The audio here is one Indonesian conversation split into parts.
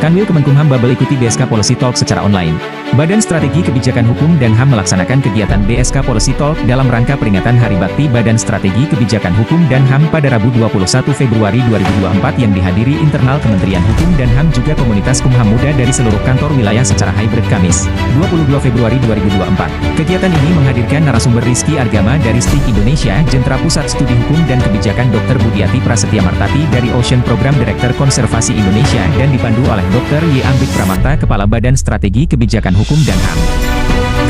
Kanwil Kemenkumham Babel ikuti BSK Policy Talk secara online. Badan Strategi Kebijakan Hukum dan HAM melaksanakan kegiatan BSK Policy Talk dalam rangka peringatan Hari Bakti Badan Strategi Kebijakan Hukum dan HAM pada Rabu 21 Februari 2024 yang dihadiri internal Kementerian Hukum dan HAM juga komunitas Kumham Muda dari seluruh kantor wilayah secara hybrid Kamis, 22 Februari 2024. Kegiatan ini menghadirkan narasumber Rizky Argama dari STIK Indonesia, Jentra Pusat Studi Hukum dan Kebijakan Dr. Budiati Prasetya Martati dari Ocean Program Direktur Konservasi Indonesia dan dipandu oleh Dr. Y. Ambik Pramata, Kepala Badan Strategi Kebijakan Hukum dan HAM.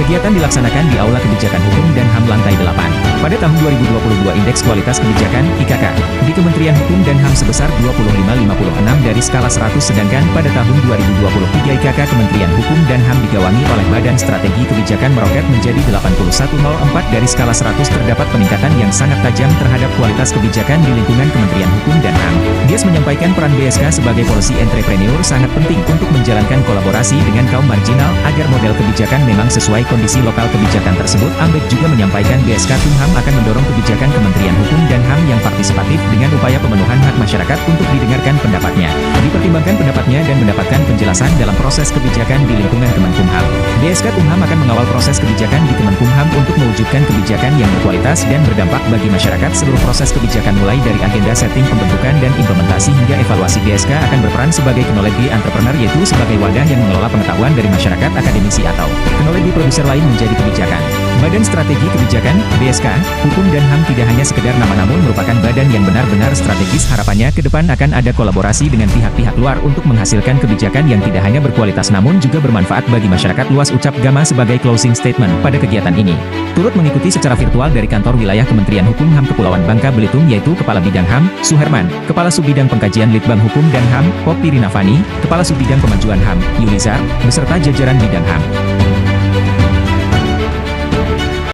Kegiatan dilaksanakan di Aula Kebijakan Hukum dan HAM lantai 8. Pada tahun 2022 Indeks Kualitas Kebijakan (IKK) di Kementerian Hukum dan HAM sebesar 25,56 dari skala 100, sedangkan pada tahun 2023 IKK Kementerian Hukum dan HAM digawangi oleh Badan Strategi Kebijakan meroket menjadi 81,04 dari skala 100. Terdapat peningkatan yang sangat tajam terhadap kualitas kebijakan di lingkungan Kementerian Hukum dan HAM. Dias menyampaikan peran BSK sebagai policy entrepreneur sangat penting untuk menjalankan kolaborasi dengan kaum marginal agar model kebijakan memang sesuai kondisi lokal kebijakan tersebut. Ambek juga menyampaikan BSK Kumham akan mendorong kebijakan Kementerian Hukum dan HAM yang partisipatif dengan upaya pemenuhan hak masyarakat untuk didengarkan pendapatnya, dipertimbangkan pendapatnya dan mendapatkan penjelasan dalam proses kebijakan di lingkungan Kemenkumham. BSK Kumham akan mengawal proses kebijakan di Kemenkumham untuk mewujudkan kebijakan yang berkualitas dan berdampak bagi masyarakat. Seluruh proses kebijakan mulai dari agenda setting, pembentukan dan implementasi hingga evaluasi. BSK akan berperan sebagai knowledge entrepreneur, yaitu sebagai wadah yang mengelola pengetahuan dari masyarakat, akademisi atau knowledge produser lain menjadi kebijakan. Badan Strategi Kebijakan (BSK) Hukum dan HAM tidak hanya sekedar nama, namun merupakan badan yang benar-benar strategis. Harapannya ke depan akan ada kolaborasi dengan pihak-pihak luar untuk menghasilkan kebijakan yang tidak hanya berkualitas namun juga bermanfaat bagi masyarakat luas, ucap Gama sebagai closing statement pada kegiatan ini. Turut mengikuti secara virtual dari kantor wilayah Kementerian Hukum HAM Kepulauan Bangka Belitung yaitu Kepala Bidang HAM, Suherman, Kepala Subbidang Pengkajian Litbang Hukum dan HAM, Poppy Rinavani, Kepala Subbidang Pemajuan HAM, Yulizar, beserta jajaran Bidang HAM.